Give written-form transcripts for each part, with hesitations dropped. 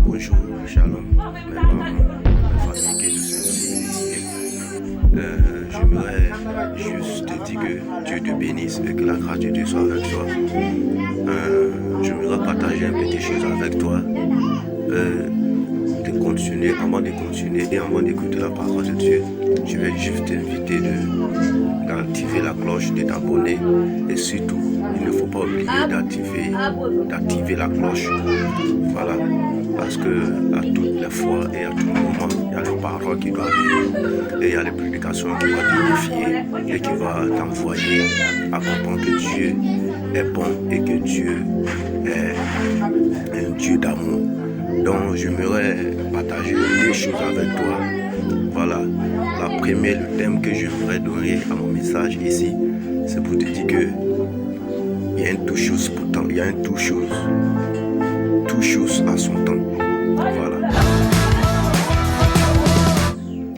Bonjour, shalom, mes parents, mes fatigués de j'aimerais juste te dire que Dieu te bénisse et que la grâce de Dieu soit avec toi. J'aimerais partager un petit chose avec toi. Avant de continuer et avant d'écouter la parole de Dieu, je vais juste t'inviter d'activer la cloche, de t'abonner et surtout, il ne faut pas oublier d'activer la cloche. Voilà, parce que à toutes les fois et à tout moment, il y a les paroles qui doivent venir et il y a les prédications qui vont t'édifier et qui vont t'envoyer à comprendre que Dieu est bon et que Dieu est un Dieu d'amour. Donc j'aimerais partager des choses avec toi. Voilà, la première, le thème que j'aimerais donner à mon message ici, c'est pour te dire que il y a une toute chose pourtant, il y a une toute chose à son temps. Voilà.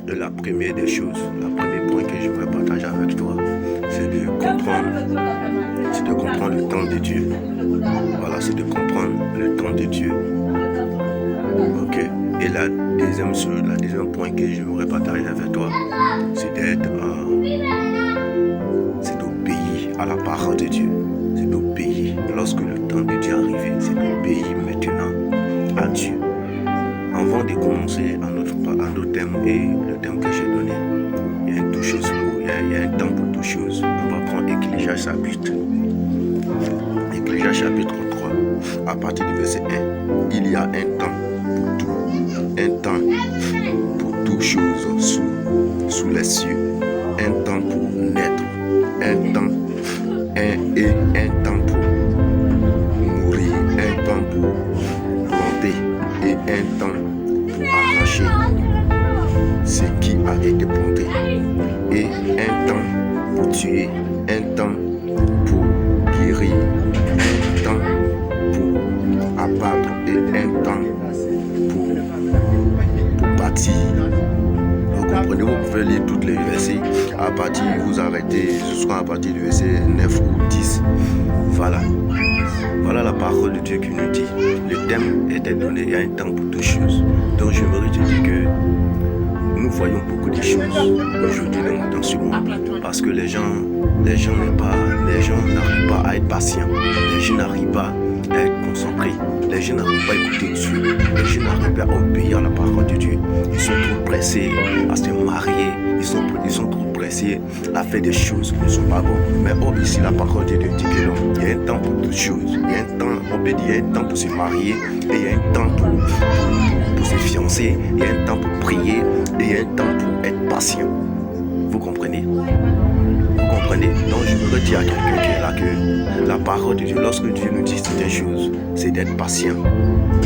Et la première des choses, le premier point que j'aimerais partager avec toi, c'est de comprendre le temps de Dieu. Voilà, c'est de comprendre le temps de Dieu. Ok. Et le deuxième point que j'aimerais partager avec toi, c'est d'obéir à la parole de Dieu. C'est d'obéir. Lorsque le temps de Dieu arrive, c'est d'obéir maintenant à Dieu. Avant de commencer à notre thème et le thème que j'ai donné, il y a une toute chose, il y a un temps pour toute chose. On va prendre Ecclésiaste chapitre 3, à partir du verset 1. Il y a un temps pour tout, un temps pour toutes choses sous les cieux, un temps pour naître, un temps pour mourir, un temps pour planter et un temps pour arracher ce qui a été planté, et un temps pour tuer, un temps pour guérir, un temps pour abattre et un temps pour bâtir. Vous comprenez, vous pouvez lire tous les versets à partir, vous arrêtez jusqu'à partir du verset 9 ou 10. Voilà. Voilà la parole de Dieu qui nous dit. Le thème était donné, il y a un temps pour toutes choses. Donc j'aimerais te dire que nous voyons beaucoup de choses aujourd'hui dans ce monde. Parce que les gens n'arrivent pas à être patients. Les gens n'arrivent pas à être concentrés. Les gens n'arrivent pas à écouter Dieu. Les gens n'arrivent pas à obéir à la parole de Dieu. Ils sont trop pressés à se marier. Ils sont trop pressés à faire des choses qui ne sont pas bonnes. Mais ici, la parole de Dieu dit que non. Il y a un temps pour toutes choses. Il y a un temps, on peut dire, il y a un temps pour se marier. Et il y a un temps pour se fiancer. Il y a un temps pour prier. Et il y a un temps pour être patient. Vous comprenez? Donc je voudrais dire à quelqu'un qui est là que la parole de Dieu, lorsque Dieu nous dit certaines choses, c'est d'être patient.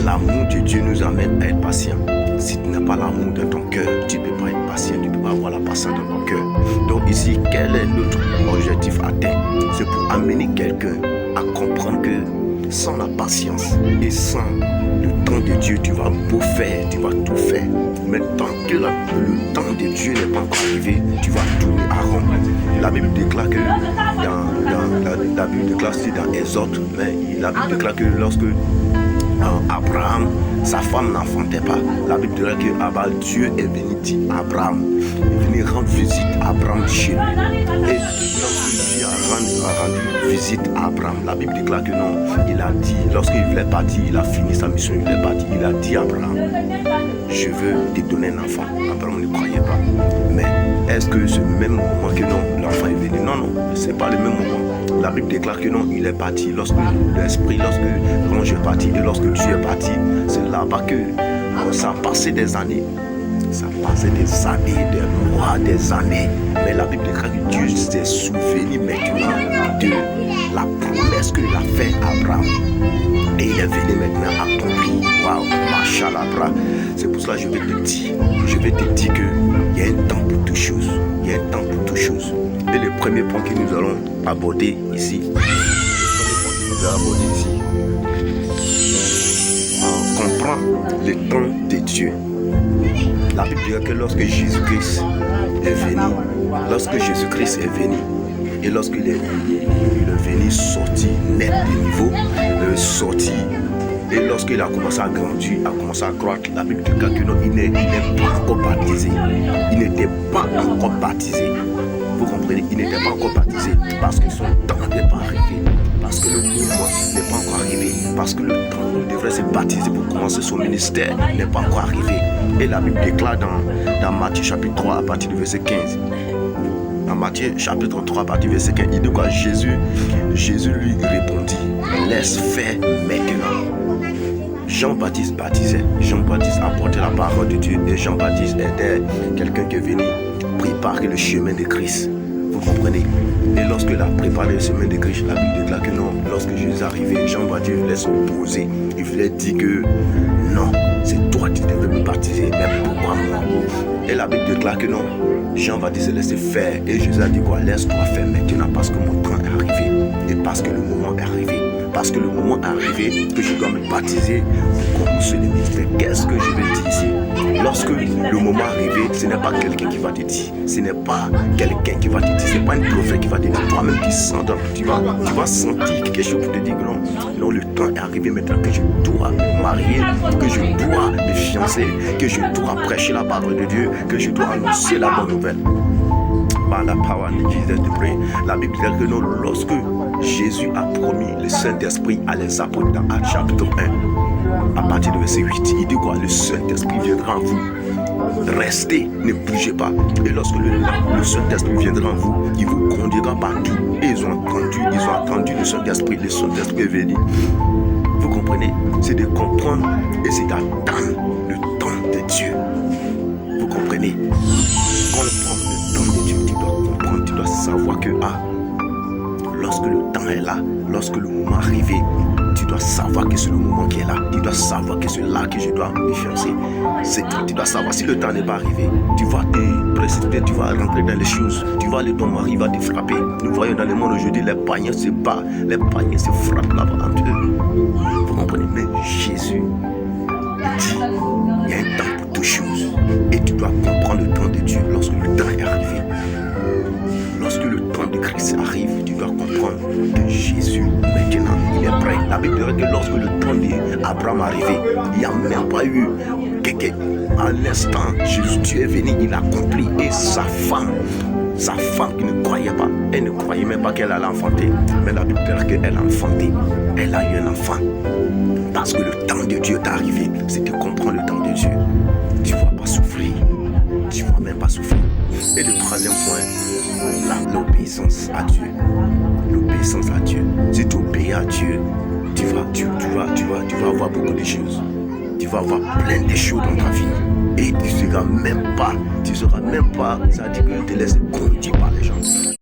L'amour de Dieu nous amène à être patient. Si tu n'as pas l'amour dans ton cœur, tu ne peux pas être patient, tu ne peux pas avoir la patience dans ton cœur. Donc ici, quel est notre objectif atteint? C'est pour amener quelqu'un à comprendre que sans la patience et sans le temps de Dieu, tu vas beau faire, tu vas tout faire. Mais tant que le temps de Dieu n'est pas encore arrivé, tu vas tourner à rond. La Bible déclare que la Bible déclare dans Exode, mais la Bible déclare que lorsque Abraham, sa femme n'enfantait pas, la Bible déclare que Dieu est venu dire à Abraham, il est venu rendre visite à Abraham chez lui. Et lorsque Dieu a rendu visite à Abraham, la Bible déclare que non, il a dit, lorsqu'il voulait partir, il a fini sa mission, il est parti, il a dit à Abraham, je veux te donner un enfant. Abraham ne croyait pas. Mais est-ce que ce même moment que non, l'enfant est venu? Non, c'est pas le même moment. La Bible déclare que non, il est parti. Lorsque l'ange est parti et lorsque Dieu est parti, c'est là-bas que ça a passé des années. Ça a passé des années, des mois, des années. Mais la Bible déclare que Dieu s'est souvenu maintenant de la promesse qu'il a faite à Abraham. Et il est venu maintenant accomplir. Waouh, machallah. C'est pour cela que je vais te dire qu'il y a un temps pour toutes choses. Il y a un temps pour toutes choses. Et le premier point que nous allons aborder ici, comprendre le temps de Dieu. La Bible dit que lorsque Jésus-Christ est venu, et lorsqu'il est venu sortir net de niveau, sortir Et lorsqu'il a commencé à grandir, a commencé à croître, la Bible déclare que non, il n'est pas encore baptisé. Il n'était pas encore baptisé. Vous comprenez, il n'était pas encore baptisé parce que son temps n'est pas arrivé. Parce que le mouvement n'est pas encore arrivé. Parce que le temps où il devrait se baptiser pour commencer son ministère n'est pas encore arrivé. Et la Bible déclare dans Matthieu chapitre 3 à partir du verset 15. Dans Matthieu chapitre 3 à partir du verset 15, il dit quoi? Jésus lui répondit, laisse faire maintenant. Jean-Baptiste baptisait. Jean-Baptiste apportait la parole de Dieu. Et Jean-Baptiste était quelqu'un qui est venu préparer le chemin de Christ. Vous comprenez? Et lorsqu'il a préparé le chemin de Christ, la Bible déclare que non. Lorsque Jésus est arrivé, Jean-Baptiste voulait s'opposer. Il voulait dire que non, c'est toi qui devais me baptiser, mais pourquoi moi? Et la Bible déclare que non. Jean-Baptiste s'est laissé faire. Et Jésus a dit quoi? Laisse-toi faire maintenant parce que mon temps est arrivé. Et parce que le moment est arrivé. Parce que le moment est arrivé que je dois me baptiser pour commencer le ministère. Qu'est-ce que je vais dire ici? Lorsque le moment est arrivé, ce n'est pas quelqu'un qui va te dire. Ce n'est pas quelqu'un qui va te dire. Ce n'est pas une prophète qui va te dire. Toi-même qui sens, tu vas sentir quelque chose pour te dire que non. Non, le temps est arrivé maintenant que je dois me marier, que je dois me fiancer, que je dois prêcher la parole de Dieu, que je dois annoncer la bonne nouvelle. Par la parole de Jésus de prier. La Bible dit que non, lorsque Jésus a promis le Saint-Esprit à les apôtres dans Actes chapitre 1, à partir du verset 8, il dit quoi? Le Saint-Esprit viendra en vous. Restez, ne bougez pas. Et lorsque le Saint-Esprit viendra en vous, il vous conduira partout. Et ils ont entendu le Saint-Esprit. Le Saint-Esprit est venu. Vous comprenez? C'est de comprendre et c'est d'attendre le temps de Dieu. Vous comprenez? Comprendre le temps de Dieu, tu dois comprendre, tu dois savoir que lorsque le temps est là, lorsque le moment est arrivé, tu dois savoir que c'est le moment qui est là. Tu dois savoir que c'est là que je dois me fiancer. Tu dois savoir si le temps n'est pas arrivé. Tu vas te précipiter, tu vas rentrer dans les choses. Tu vas aller, ton mari va te frapper. Nous voyons dans le monde aujourd'hui, les païens se battent, les païens se frappent là-bas entre eux. Vous comprenez? Mais Jésus dit, il y a un temps pour toutes choses. Et tu dois comprendre le temps de Dieu lorsque le temps est arrivé. Lorsque le temps de Christ arrive, tu dois comprendre que Jésus, maintenant, il est prêt. La Bible dit que lorsque le temps d'Abraham est arrivé, il n'y a même pas eu quelqu'un. À l'instant, Jésus est venu, il a accompli. Et sa femme qui ne croyait pas, elle ne croyait même pas qu'elle allait enfanter. Mais la Bible dit qu'elle a enfanté. Elle a eu un enfant. Parce que le temps de Dieu est arrivé. C'est de comprendre le temps de Dieu. Tu ne vas pas souffrir. Tu ne vas même pas souffrir. Et le troisième point, l'obéissance à Dieu. L'obéissance à Dieu. Si tu obéis à Dieu, tu vas avoir beaucoup de choses. Tu vas avoir plein de choses dans ta vie. Et tu ne seras même pas, ça veut dire que tu te laisses conduire par les gens.